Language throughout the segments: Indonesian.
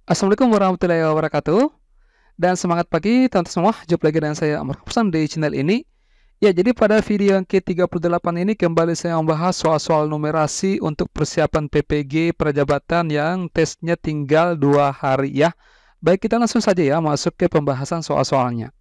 Assalamualaikum warahmatullahi wabarakatuh. Dan semangat pagi teman-teman semua. Jumpa lagi dengan saya Amr Hapsan di channel ini. Ya, jadi pada video yang ke-38 ini kembali saya membahas soal-soal numerasi untuk persiapan PPG Prajabatan yang tesnya tinggal 2 hari ya. Baik, kita langsung saja ya masuk ke pembahasan soal-soalnya.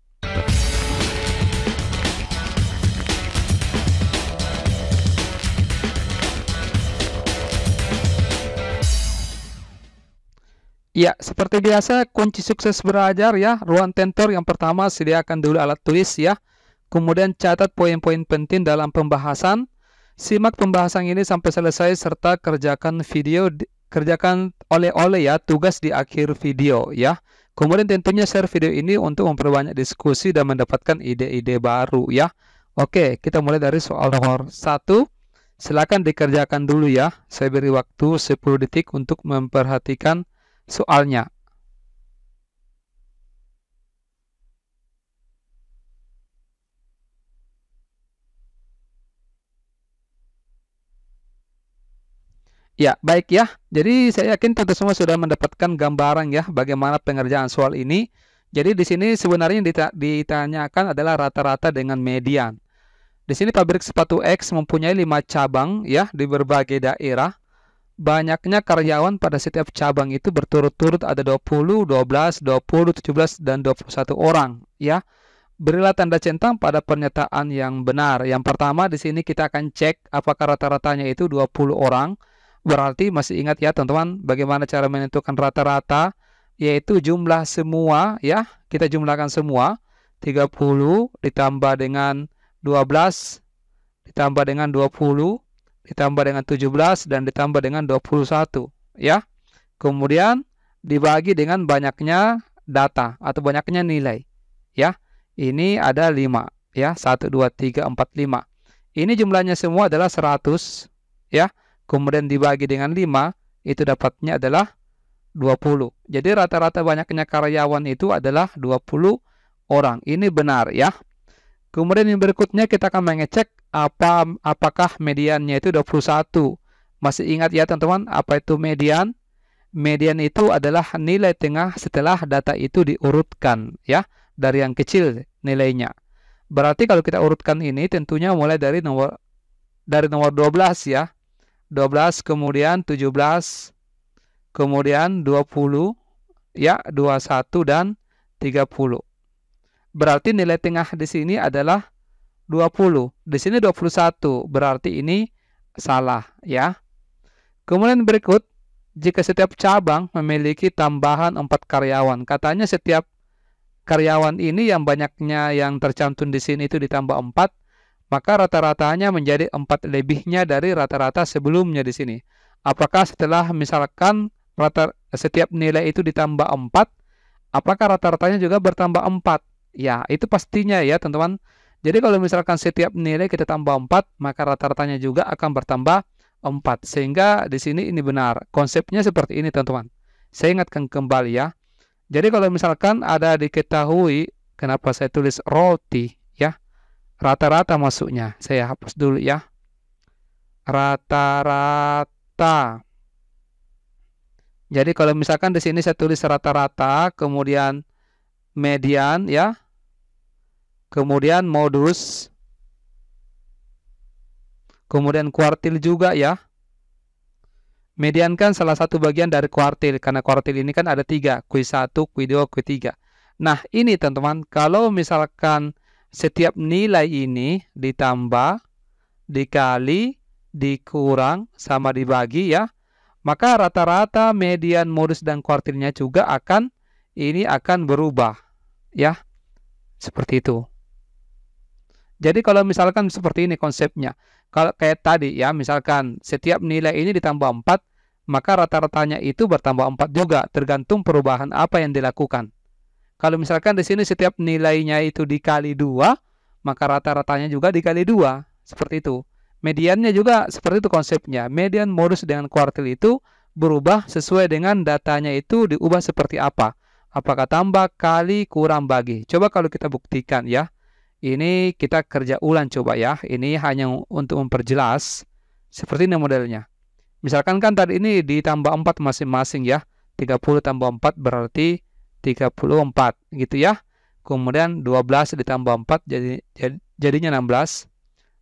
Ya, seperti biasa kunci sukses belajar ya. Ruang tentor yang pertama, sediakan dulu alat tulis ya. Kemudian catat poin-poin penting dalam pembahasan. Simak pembahasan ini sampai selesai serta kerjakan oleh-oleh ya tugas di akhir video ya. Kemudian tentunya share video ini untuk memperbanyak diskusi dan mendapatkan ide-ide baru ya. Oke, kita mulai dari soal nomor 1. Silakan dikerjakan dulu ya. Saya beri waktu 10 detik untuk memperhatikan soalnya. Ya, baik ya. Jadi saya yakin tentu semua sudah mendapatkan gambaran ya bagaimana pengerjaan soal ini. Jadi di sini sebenarnya yang ditanyakan adalah rata-rata dengan median. Di sini pabrik sepatu X mempunyai 5 cabang ya di berbagai daerah. Banyaknya karyawan pada setiap cabang itu berturut-turut ada 20, 12, 20, 17, dan 21 orang ya. Berilah tanda centang pada pernyataan yang benar. Yang pertama di sini kita akan cek apakah rata-ratanya itu 20 orang. Berarti masih ingat ya teman-teman bagaimana cara menentukan rata-rata, yaitu jumlah semua ya. Kita jumlahkan semua. 30 ditambah dengan 12 ditambah dengan 20 ditambah dengan 17 dan ditambah dengan 21 ya. Kemudian dibagi dengan banyaknya data atau banyaknya nilai ya. Ini ada 5 ya. 1 2 3 4 5. Ini jumlahnya semua adalah 100 ya. Kemudian dibagi dengan 5 itu dapatnya adalah 20. Jadi rata-rata banyaknya karyawan itu adalah 20 orang. Ini benar ya. Kemudian yang berikutnya kita akan mengecek apakah mediannya itu 21. Masih ingat ya teman-teman apa itu median? Median itu adalah nilai tengah setelah data itu diurutkan ya, dari yang kecil nilainya. Berarti kalau kita urutkan ini tentunya mulai dari nomor 12 ya. 12 kemudian 17 kemudian 20 ya, 21 dan 30. Berarti nilai tengah di sini adalah 20. Di sini 21. Berarti ini salah ya. Kemudian berikut, jika setiap cabang memiliki tambahan 4 karyawan. Katanya setiap karyawan ini yang banyaknya yang tercantum di sini itu ditambah 4, maka rata-ratanya menjadi 4 lebihnya dari rata-rata sebelumnya di sini. Apakah setelah misalkan setiap nilai itu ditambah 4, apakah rata-ratanya juga bertambah 4? Ya, itu pastinya ya teman-teman. Jadi kalau misalkan setiap nilai kita tambah 4, maka rata-ratanya juga akan bertambah 4. Sehingga di sini ini benar. Konsepnya seperti ini teman-teman. Saya ingatkan kembali ya. Jadi kalau misalkan ada diketahui, kenapa saya tulis roti ya. Rata-rata masuknya. Saya hapus dulu ya. Rata-rata. Jadi kalau misalkan di sini saya tulis rata-rata, kemudian median ya. Kemudian modus. Kemudian kuartil juga ya. Median kan salah satu bagian dari kuartil. Karena kuartil ini kan ada 3. Q1, Q2, Q3. Nah ini teman-teman. Kalau misalkan setiap nilai ini ditambah, dikali, dikurang, sama dibagi ya. Maka rata-rata median, modus, dan kuartilnya juga akan berubah. Ya. Seperti itu. Jadi kalau misalkan seperti ini konsepnya. Kalau kayak tadi ya, misalkan setiap nilai ini ditambah 4, maka rata-ratanya itu bertambah 4 juga, tergantung perubahan apa yang dilakukan. Kalau misalkan di sini setiap nilainya itu dikali 2, maka rata-ratanya juga dikali 2. Seperti itu. Mediannya juga seperti itu konsepnya. Median, modus, dengan kuartil itu berubah sesuai dengan datanya itu diubah seperti apa. Apakah tambah, kali, kurang, bagi. Coba kalau kita buktikan ya. Ini kita kerja ulang coba ya. Ini hanya untuk memperjelas. Seperti ini modelnya. Misalkan kan tadi ini ditambah 4 masing-masing ya. 30 tambah 4 berarti 34 gitu ya. Kemudian 12 ditambah 4 jadinya 16.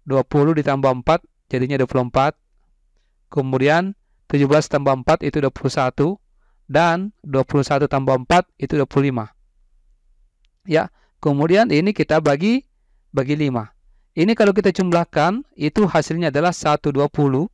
20 ditambah 4 jadinya 24. Kemudian 17 tambah 4 itu 21. Dan 21 tambah 4 itu 25. Ya, kemudian ini kita bagi 5. Ini kalau kita jumlahkan, itu hasilnya adalah 120.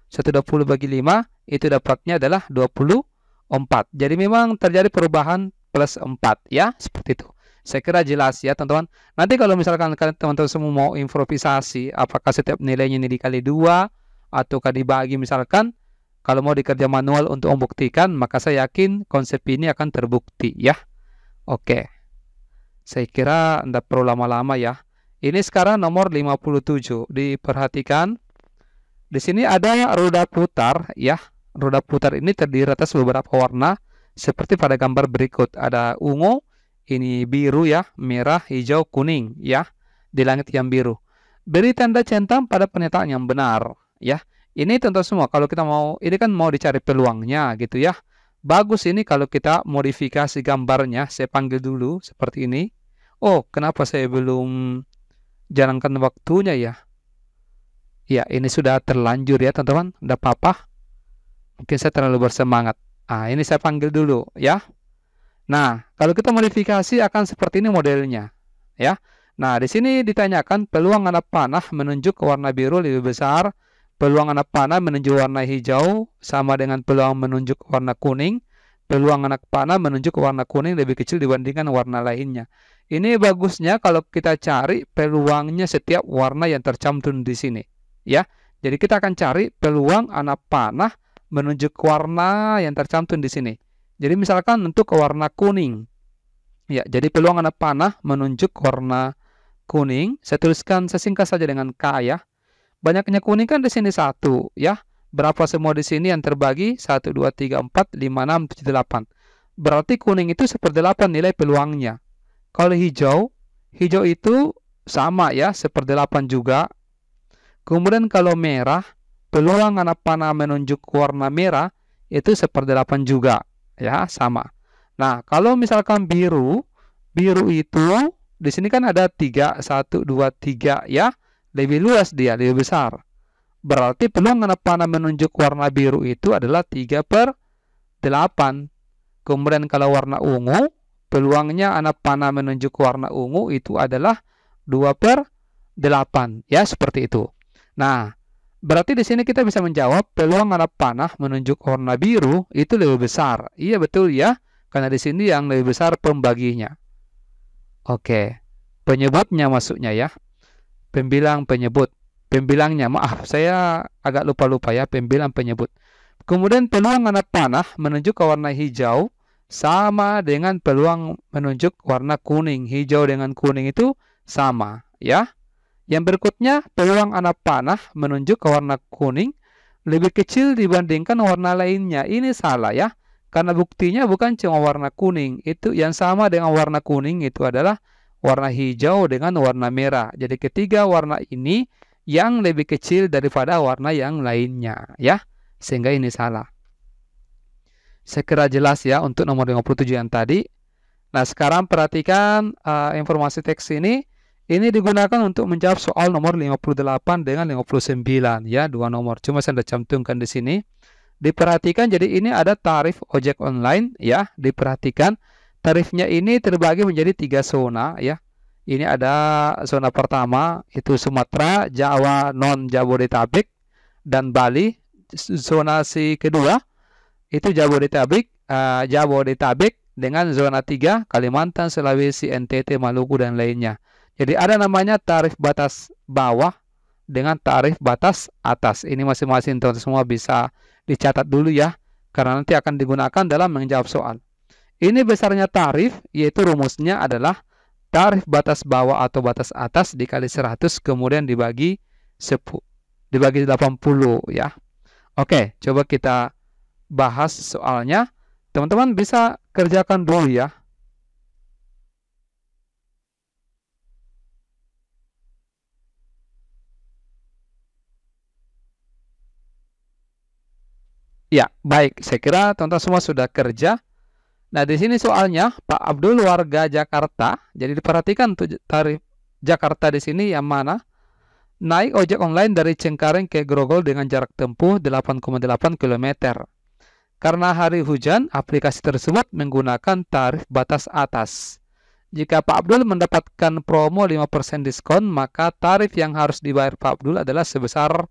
120 bagi 5, itu dapatnya adalah 24. Jadi memang terjadi perubahan plus 4, ya, seperti itu. Saya kira jelas ya, teman-teman. Nanti kalau misalkan teman-teman semua mau improvisasi, apakah setiap nilainya ini dikali 2, ataukah dibagi misalkan, kalau mau dikerja manual untuk membuktikan, maka saya yakin konsep ini akan terbukti, ya. Oke. Saya kira tidak perlu lama-lama ya. Ini sekarang nomor 57. Diperhatikan. Di sini ada roda putar ya. Roda putar ini terdiri atas beberapa warna seperti pada gambar berikut. Ada ungu, ini biru ya, merah, hijau, kuning ya. Di langit yang biru. Beri tanda centang pada pernyataan yang benar ya. Ini tentu semua kalau kita mau, ini kan mau dicari peluangnya gitu ya. Bagus ini kalau kita modifikasi gambarnya. Saya panggil dulu seperti ini. Oh, kenapa saya belum jalankan waktunya ya? Ya, ini sudah terlanjur ya teman-teman. Tidak apa-apa. Mungkin saya terlalu bersemangat. Ah, ini saya panggil dulu ya. Nah, kalau kita modifikasi akan seperti ini modelnya. Ya. Nah, di sini ditanyakan peluang anak panah menunjuk ke warna biru lebih besar. Peluang anak panah menunjuk warna hijau sama dengan peluang menunjuk warna kuning. Peluang anak panah menunjuk ke warna kuning lebih kecil dibandingkan warna lainnya. Ini bagusnya kalau kita cari peluangnya setiap warna yang tercantum di sini. Ya, jadi kita akan cari peluang anak panah menunjuk warna yang tercantum di sini. Jadi misalkan untuk warna kuning. Ya, jadi peluang anak panah menunjuk warna kuning. Saya tuliskan sesingkat saja dengan K ya. Banyaknya kuning kan di sini 1 ya. Berapa semua di sini yang terbagi? 1, 2, 3, 4, 5, 6, 7, 8. Berarti kuning itu 1/8 nilai peluangnya. Kalau hijau itu sama ya, 1/8 juga. Kemudian kalau merah, peluang anak panah menunjuk warna merah itu 1/8 juga, ya, sama. Nah, kalau misalkan biru itu di sini kan ada 3, 1, 2, 3 ya, lebih luas dia, lebih besar. Berarti peluang anak panah menunjuk warna biru itu adalah 3/8. Kemudian kalau warna ungu, peluangnya anak panah menunjuk warna ungu itu adalah 2/8, ya, seperti itu. Nah, berarti di sini kita bisa menjawab peluang anak panah menunjuk warna biru itu lebih besar. Iya betul ya, karena di sini yang lebih besar pembaginya. Oke, penyebutnya maksudnya ya. Pembilang penyebut. Pembilangnya, maaf, saya agak lupa-lupa ya, pembilang penyebut. Kemudian peluang anak panah menunjuk ke warna hijau sama dengan peluang menunjuk warna kuning. Hijau dengan kuning itu sama ya. Yang berikutnya, peluang anak panah menunjuk ke warna kuning lebih kecil dibandingkan warna lainnya. Ini salah ya. Karena buktinya bukan cuma warna kuning. Itu yang sama dengan warna kuning itu adalah warna hijau dengan warna merah. Jadi ketiga warna ini yang lebih kecil daripada warna yang lainnya ya. Sehingga ini salah. Saya kira jelas ya untuk nomor 57 yang tadi. Nah, sekarang perhatikan informasi teks ini. Ini digunakan untuk menjawab soal nomor 58 dengan 59 ya, dua nomor. Cuma saya sudah cantumkan di sini. Diperhatikan, jadi ini ada tarif ojek online ya. Diperhatikan tarifnya ini terbagi menjadi 3 zona ya. Ini ada zona pertama itu Sumatera, Jawa, non Jabodetabek dan Bali. Zonasi kedua itu Jabodetabek dengan zona 3 Kalimantan, Sulawesi, NTT, Maluku dan lainnya. Jadi ada namanya tarif batas bawah dengan tarif batas atas. Ini masing-masing teman-teman semua bisa dicatat dulu ya, karena nanti akan digunakan dalam menjawab soal. Ini besarnya tarif, yaitu rumusnya adalah tarif batas bawah atau batas atas dikali 100 kemudian dibagi 10, dibagi 80 ya. Oke, coba kita bahas soalnya. Teman-teman bisa kerjakan dulu ya. Ya, baik. Saya kira teman-teman semua sudah kerja. Nah, di sini soalnya Pak Abdul warga Jakarta. Jadi diperhatikan untuk tarif Jakarta di sini yang mana? Naik ojek online dari Cengkareng ke Grogol dengan jarak tempuh 8,8 km. Karena hari hujan, aplikasi tersebut menggunakan tarif batas atas. Jika Pak Abdul mendapatkan promo 5% diskon, maka tarif yang harus dibayar Pak Abdul adalah sebesar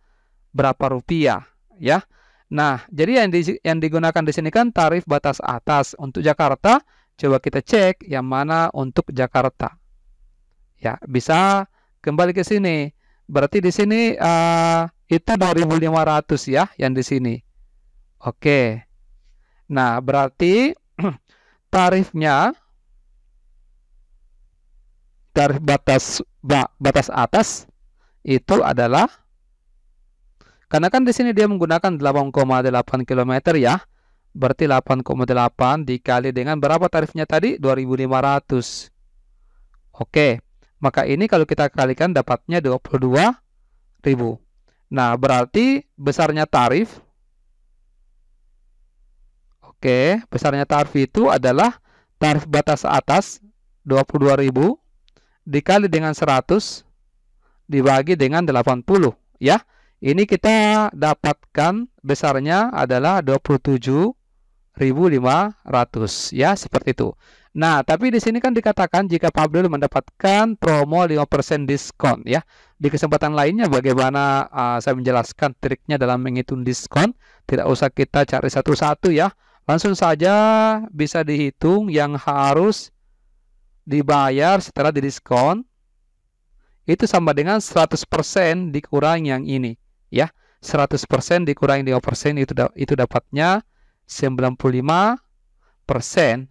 berapa rupiah, ya. Nah, jadi yang digunakan di sini kan tarif batas atas untuk Jakarta. Coba kita cek yang mana untuk Jakarta. Ya, bisa kembali ke sini. Berarti di sini itu 2.500 ya yang di sini. Oke. Nah, berarti tarifnya tarif batas atas itu adalah, karena kan di sini dia menggunakan 8,8 km ya. Berarti 8,8 dikali dengan berapa tarifnya tadi? 2.500. Oke. Maka ini kalau kita kalikan dapatnya 22.000. Nah, berarti besarnya tarif. Oke, besarnya tarif itu adalah tarif batas atas 22.000 dikali dengan 100 dibagi dengan 80 ya. Ini kita dapatkan besarnya adalah 27.500 ya, seperti itu. Nah, tapi di sini kan dikatakan jika Pak Abdul mendapatkan promo 5% diskon ya. Di kesempatan lainnya bagaimana saya menjelaskan triknya dalam menghitung diskon. Tidak usah kita cari satu-satu ya. Langsung saja bisa dihitung yang harus dibayar setelah didiskon. Itu sama dengan 100% dikurangi yang ini ya. 100% dikurangi 5% itu dapatnya 95%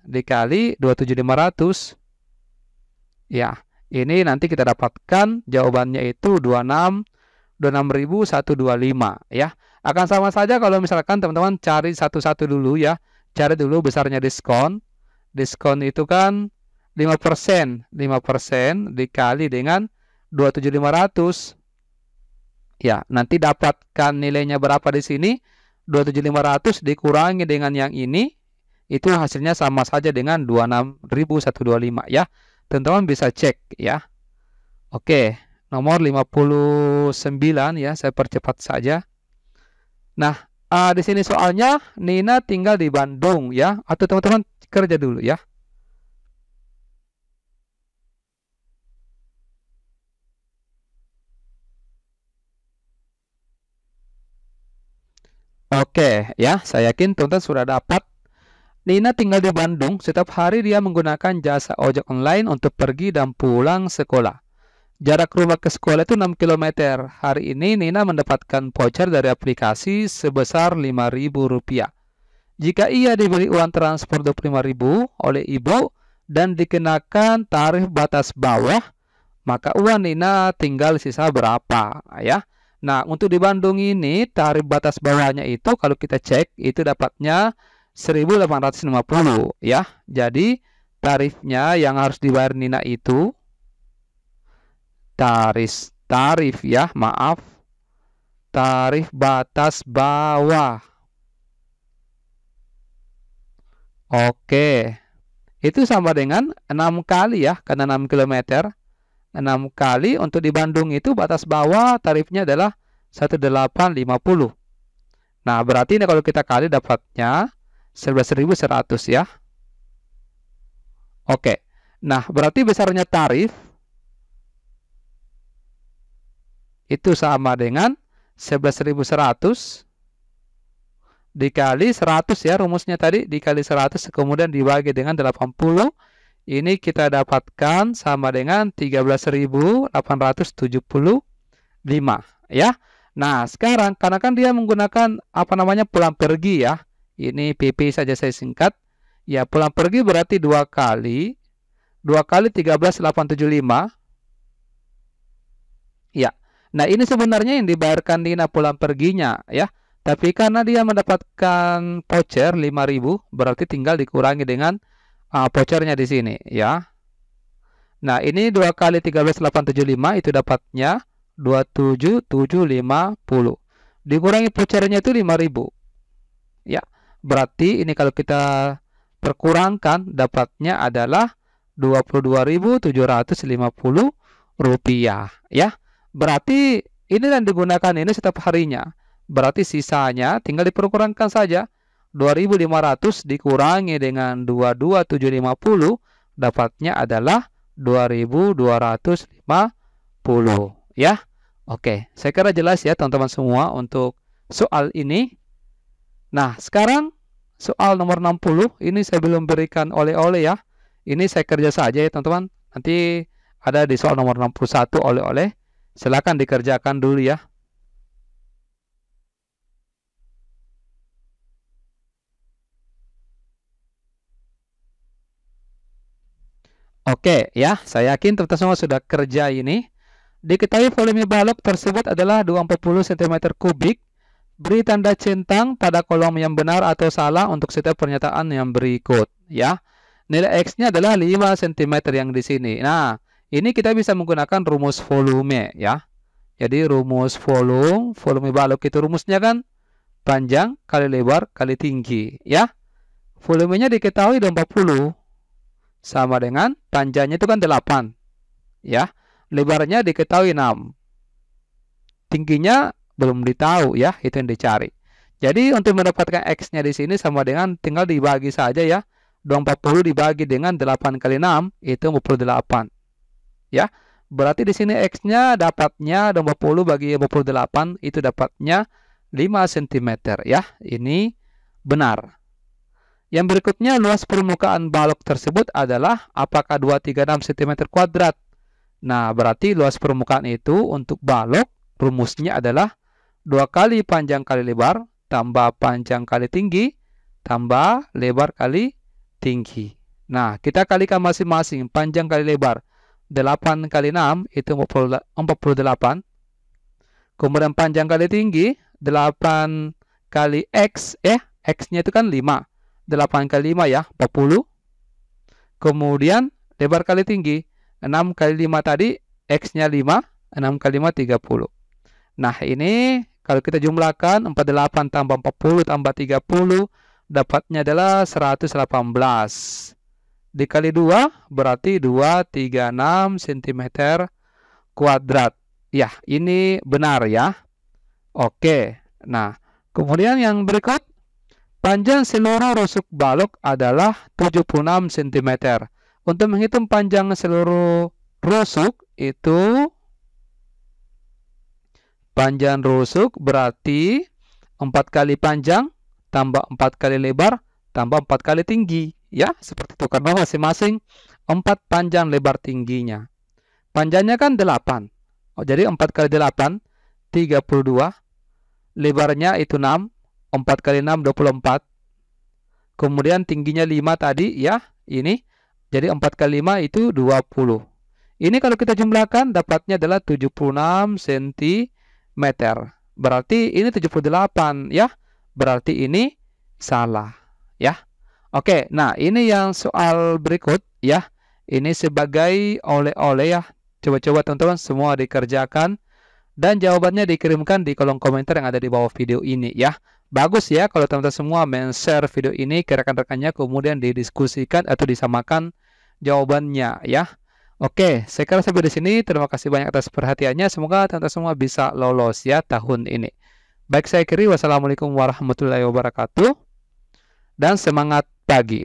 dikali 27.500. Ya, ini nanti kita dapatkan jawabannya itu 26.125 ya. Akan sama saja kalau misalkan teman-teman cari satu-satu dulu ya. Cari dulu besarnya diskon. Diskon itu kan 5%. 5% dikali dengan 27.500. Ya, nanti dapatkan nilainya berapa di sini? 27.500 dikurangi dengan yang ini, itu hasilnya sama saja dengan 26.125 ya. Teman-teman bisa cek ya. Oke, nomor 59 ya, saya percepat saja. Nah, di sini soalnya Nina tinggal di Bandung ya, atau teman-teman kerja dulu ya. Oke ya, saya yakin teman-teman sudah dapat. Nina tinggal di Bandung. Setiap hari dia menggunakan jasa ojek online untuk pergi dan pulang sekolah. Jarak rumah ke sekolah itu 6 km. Hari ini Nina mendapatkan voucher dari aplikasi sebesar Rp5.000. Jika ia diberi uang transport Rp25.000 oleh ibu dan dikenakan tarif batas bawah, maka uang Nina tinggal sisa berapa ya? Nah, untuk di Bandung ini tarif batas bawahnya itu kalau kita cek itu dapatnya 1.850 ya. Jadi tarifnya yang harus dibayar Nina itu tarif ya, maaf. Tarif batas bawah. Oke. Itu sama dengan 6 kali ya, karena 6 km. 6 kali untuk di Bandung itu batas bawah tarifnya adalah 1.850. Nah, berarti ini kalau kita kali dapatnya 11.100 ya. Oke. Nah, berarti besarnya tarif itu sama dengan 11.100 dikali 100 ya, rumusnya tadi dikali 100 kemudian dibagi dengan 80. Ini kita dapatkan sama dengan 13.875 ya. Nah, sekarang karena kan dia menggunakan pulang pergi ya. Ini PP saja saya singkat. Ya, pulang pergi berarti 2 kali 13.875. Ya. Nah, ini sebenarnya yang dibayarkan Nina pulang perginya ya. Tapi karena dia mendapatkan voucher 5.000, berarti tinggal dikurangi dengan vouchernya di sini ya. Nah, ini 2 kali 13.875 itu dapatnya 27.750. Dikurangi vouchernya itu 5.000. ya. Berarti ini kalau kita perkurangkan dapatnya adalah Rp22.750 ya. Berarti ini yang digunakan ini setiap harinya. Berarti sisanya tinggal diperkurangkan saja. 2.500 dikurangi dengan 22.750 dapatnya adalah 2.250 ya. Oke, saya kira jelas ya teman-teman semua untuk soal ini. Nah, sekarang soal nomor 60 ini saya belum berikan oleh-oleh ya. Ini saya kerja saja ya teman-teman. Nanti ada di soal nomor 61 oleh-oleh. Silakan dikerjakan dulu ya. Oke ya, saya yakin teman-teman semua sudah kerja ini. Diketahui volume balok tersebut adalah 240 cm kubik. Beri tanda centang pada kolom yang benar atau salah untuk setiap pernyataan yang berikut ya. Nilai X-nya adalah 5 cm yang di sini. Nah, ini kita bisa menggunakan rumus volume ya. Jadi rumus volume balok itu rumusnya kan panjang kali lebar kali tinggi ya. Volumenya diketahui 40 sama dengan panjangnya itu kan 8 ya. Lebarnya diketahui 6. Tingginya belum ditahu ya, itu yang dicari. Jadi untuk mendapatkan X-nya di sini sama dengan tinggal dibagi saja ya. 240 dibagi dengan 8 kali 6 itu 48. Ya. Berarti di sini X-nya dapatnya 240 bagi 48 itu dapatnya 5 cm ya. Ini benar. Yang berikutnya luas permukaan balok tersebut adalah apakah 236 cm kuadrat. Nah, berarti luas permukaan itu untuk balok rumusnya adalah 2 kali panjang kali lebar tambah panjang kali tinggi tambah lebar kali tinggi. Nah, kita kalikan masing-masing panjang kali lebar. 8 kali 6 itu 48. Kemudian panjang kali tinggi 8 kali X X-nya itu kan 5. 8 kali 5 ya, 40. Kemudian lebar kali tinggi 6 kali 5 tadi X-nya 5, 6 kali 5 30. Nah, ini kalau kita jumlahkan 48 tambah 40 tambah 30 dapatnya adalah 118. Dikali 2 berarti 236 cm kuadrat. Ya, ini benar ya. Oke. Nah, kemudian yang berikut panjang seluruh rusuk balok adalah 76 cm. Untuk menghitung panjang seluruh rusuk itu panjang rusuk berarti 4 kali panjang tambah 4 kali lebar tambah 4 kali tinggi. Ya, seperti itu karena masing-masing 4 panjang lebar tingginya. Panjangnya kan 8. Jadi 4 kali 8 32. Lebarnya itu 6. 4 kali 6 24. Kemudian tingginya 5 tadi ya, ini. Jadi 4 kali 5 itu 20. Ini kalau kita jumlahkan dapatnya adalah 76 cm. Berarti ini 78 ya. Berarti ini salah ya. Oke, nah ini yang soal berikut ya. Ini sebagai oleh-oleh ya. Coba-coba teman-teman semua dikerjakan. Dan jawabannya dikirimkan di kolom komentar yang ada di bawah video ini ya. Bagus ya kalau teman-teman semua men-share video ini ke rekan-rekannya kemudian didiskusikan atau disamakan jawabannya ya. Oke, saya kira sampai di sini. Terima kasih banyak atas perhatiannya. Semoga teman-teman semua bisa lolos ya tahun ini. Baik, saya akhiri. Wassalamualaikum warahmatullahi wabarakatuh. Dan semangat pagi.